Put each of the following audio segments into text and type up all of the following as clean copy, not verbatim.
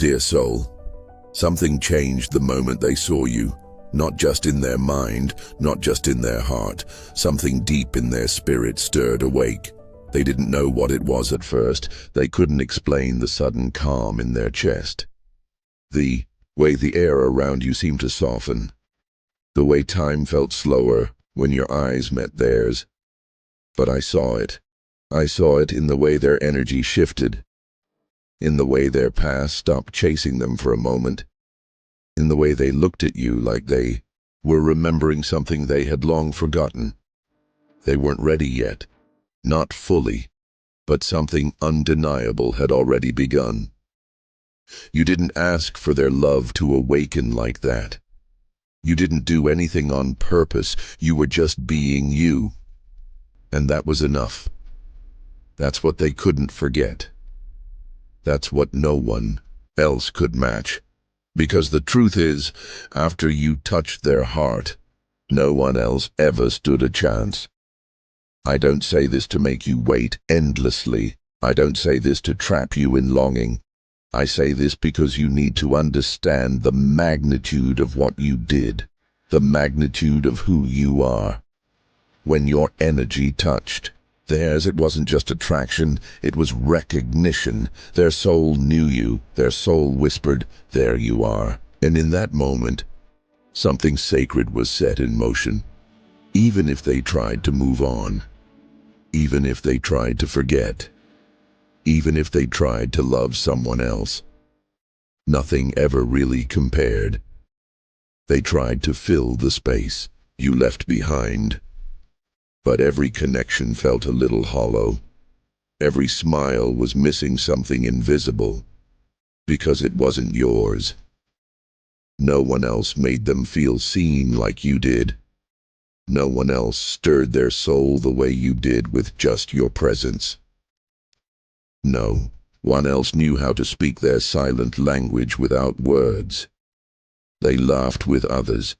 Dear soul, something changed the moment they saw you. Not just in their mind, not just in their heart. Something deep in their spirit stirred awake. They didn't know what it was at first. They couldn't explain the sudden calm in their chest. The way the air around you seemed to soften. The way time felt slower when your eyes met theirs. But I saw it. I saw it in the way their energy shifted. In the way their past stopped chasing them for a moment. In the way they looked at you like they were remembering something they had long forgotten. They weren't ready yet. Not fully. But something undeniable had already begun. You didn't ask for their love to awaken like that. You didn't do anything on purpose. You were just being you. And that was enough. That's what they couldn't forget. That's what no one else could match. Because the truth is, after you touched their heart, no one else ever stood a chance. I don't say this to make you wait endlessly. I don't say this to trap you in longing. I say this because you need to understand the magnitude of what you did, the magnitude of who you are. When your energy touched theirs, it wasn't just attraction, it was recognition. Their soul knew you, their soul whispered, "There you are." And in that moment, something sacred was set in motion. Even if they tried to move on, even if they tried to forget, even if they tried to love someone else, nothing ever really compared. They tried to fill the space you left behind. But every connection felt a little hollow. Every smile was missing something invisible, because it wasn't yours. No one else made them feel seen like you did. No one else stirred their soul the way you did with just your presence. No one else knew how to speak their silent language without words. They laughed with others.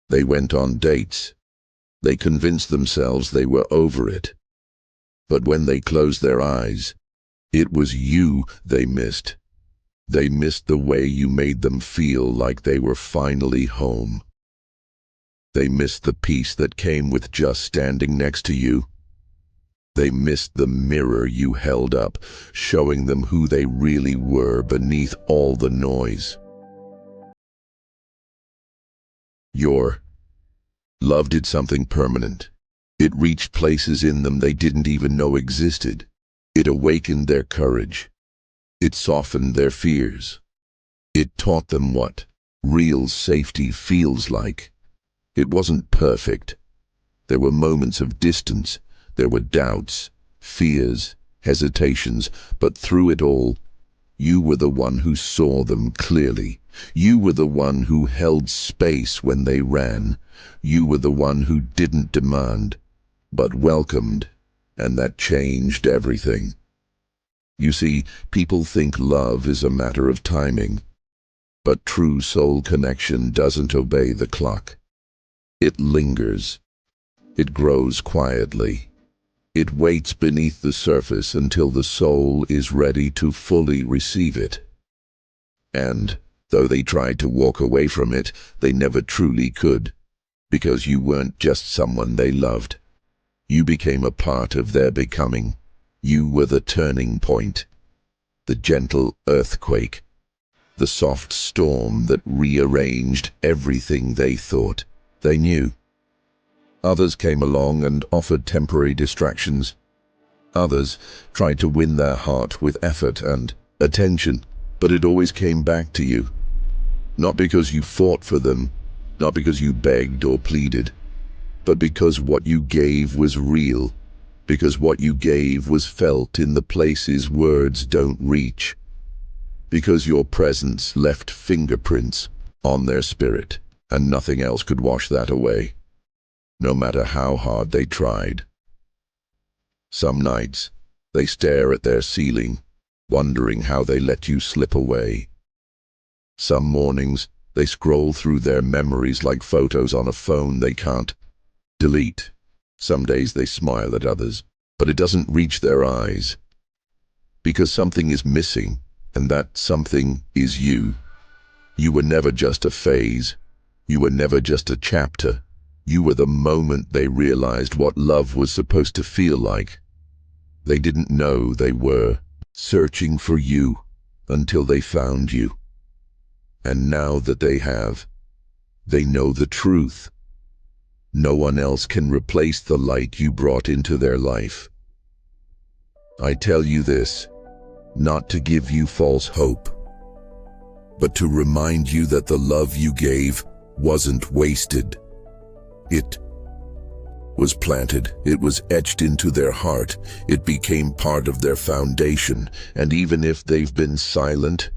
They went on dates. They convinced themselves they were over it. But when they closed their eyes, it was you they missed. They missed the way you made them feel like they were finally home. They missed the peace that came with just standing next to you. They missed the mirror you held up, showing them who they really were beneath all the noise. Your love did something permanent. It reached places in them they didn't even know existed. It awakened their courage. It softened their fears. It taught them what real safety feels like. It wasn't perfect. There were moments of distance. There were doubts, fears, hesitations, but through it all, you were the one who saw them clearly. You were the one who held space when they ran. You were the one who didn't demand, but welcomed, and that changed everything. You see, people think love is a matter of timing, but true soul connection doesn't obey the clock. It lingers. It grows quietly. It waits beneath the surface until the soul is ready to fully receive it. And though they tried to walk away from it, they never truly could, because you weren't just someone they loved. You became a part of their becoming. You were the turning point, the gentle earthquake, the soft storm that rearranged everything they thought they knew. Others came along and offered temporary distractions. Others tried to win their heart with effort and attention, but it always came back to you. Not because you fought for them, not because you begged or pleaded, but because what you gave was real, because what you gave was felt in the places words don't reach, because your presence left fingerprints on their spirit, and nothing else could wash that away, no matter how hard they tried. Some nights, they stare at their ceiling, wondering how they let you slip away. Some mornings, they scroll through their memories like photos on a phone they can't delete. Some days they smile at others, but it doesn't reach their eyes. Because something is missing. And that something is you. You were never just a phase. You were never just a chapter. You were the moment they realized what love was supposed to feel like. They didn't know they were searching for you until they found you. And now that they have, they know the truth. No one else can replace the light you brought into their life. I tell you this, not to give you false hope, but to remind you that the love you gave wasn't wasted. It was planted, it was etched into their heart, it became part of their foundation, and even if they've been silent,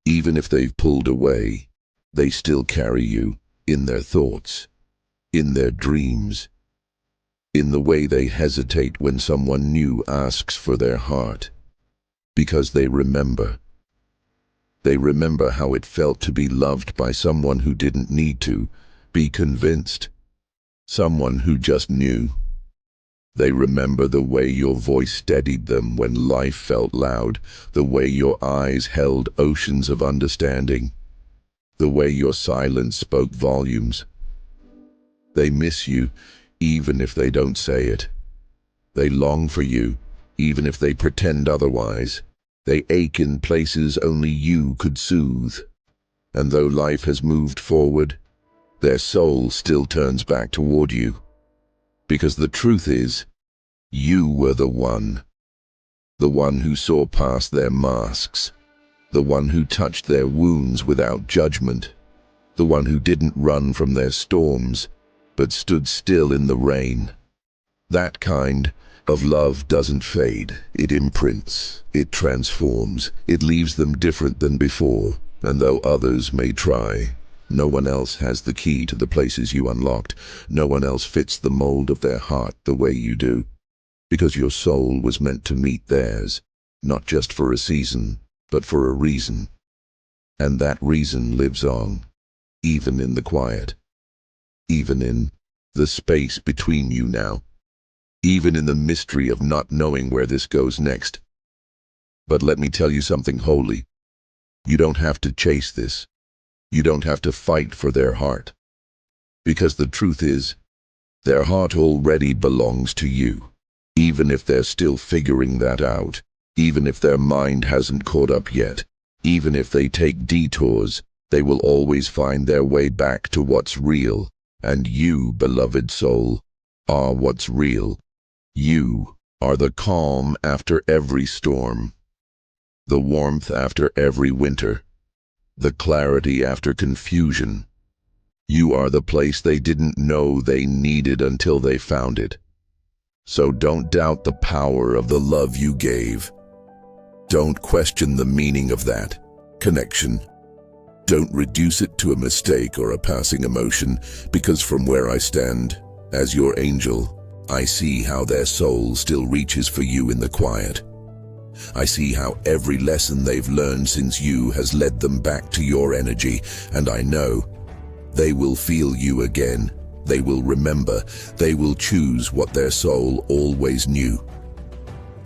even if they've pulled away, they still carry you in their thoughts, in their dreams, in the way they hesitate when someone new asks for their heart, because they remember. They remember how it felt to be loved by someone who didn't need to be convinced. Someone who just knew. They remember the way your voice steadied them when life felt loud, the way your eyes held oceans of understanding, the way your silence spoke volumes. They miss you, even if they don't say it. They long for you, even if they pretend otherwise. They ache in places only you could soothe. And though life has moved forward, their soul still turns back toward you. Because the truth is, you were the one who saw past their masks, the one who touched their wounds without judgment, the one who didn't run from their storms, but stood still in the rain. That kind of love doesn't fade, it imprints, it transforms, it leaves them different than before, and though others may try, no one else has the key to the places you unlocked. No one else fits the mold of their heart the way you do. Because your soul was meant to meet theirs, not just for a season, but for a reason. And that reason lives on, even in the quiet, even in the space between you now, even in the mystery of not knowing where this goes next. But let me tell you something holy. You don't have to chase this. You don't have to fight for their heart. Because the truth is, their heart already belongs to you. Even if they're still figuring that out, even if their mind hasn't caught up yet, even if they take detours, they will always find their way back to what's real. And you, beloved soul, are what's real. You are the calm after every storm, the warmth after every winter, the clarity after confusion. You are the place they didn't know they needed until they found it. So don't doubt the power of the love you gave. Don't question the meaning of that connection. Don't reduce it to a mistake or a passing emotion, because from where I stand, as your angel, I see how their soul still reaches for you in the quiet. I see how every lesson they've learned since you has led them back to your energy, and I know they will feel you again. They will remember. They will choose what their soul always knew.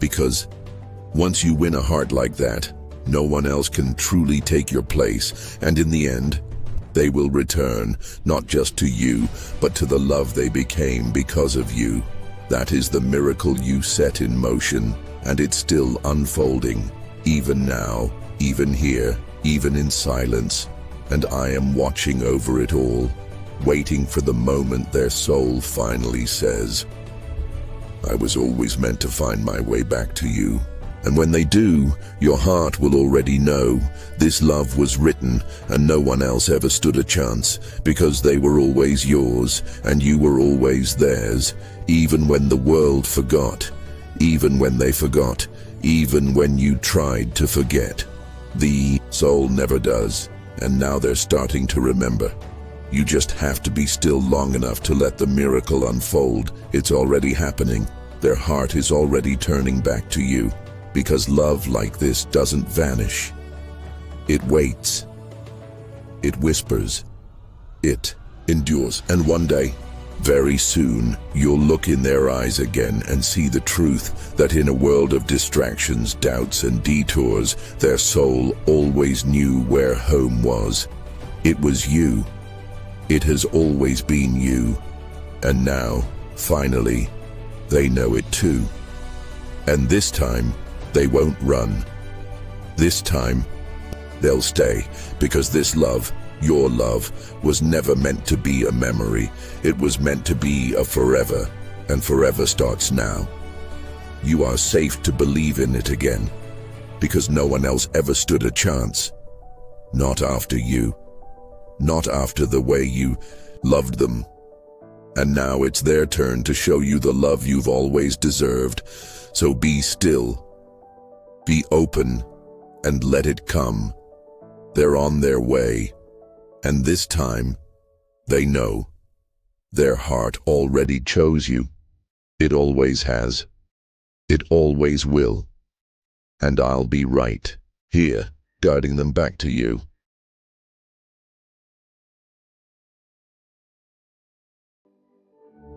Because once you win a heart like that, no one else can truly take your place, and in the end, they will return, not just to you, but to the love they became because of you. That is the miracle you set in motion, and it's still unfolding, even now, even here, even in silence. And I am watching over it all, waiting for the moment their soul finally says, I was always meant to find my way back to you. And when they do, your heart will already know this love was written and no one else ever stood a chance, because they were always yours and you were always theirs, even when the world forgot, even when they forgot, even when you tried to forget. The soul never does, and now they're starting to remember. You just have to be still long enough to let the miracle unfold. It's already happening. Their heart is already turning back to you. Because love like this doesn't vanish. It waits. It whispers. It endures. And one day, Very soon, you'll look in their eyes again and see the truth that in a world of distractions, doubts, and detours, their soul always knew where home was. It was you. It has always been you. And now, finally, they know it too. And this time, they won't run. This time, they'll stay, because this love, your love, was never meant to be a memory. It was meant to be a forever, and forever starts now. You are safe to believe in it again, because no one else ever stood a chance. Not after you. Not after the way you loved them. And now it's their turn to show you the love you've always deserved. So be still. Be open, and let it come. They're on their way. And this time, they know. Their heart already chose you. It always has. It always will. And I'll be right here, guiding them back to you.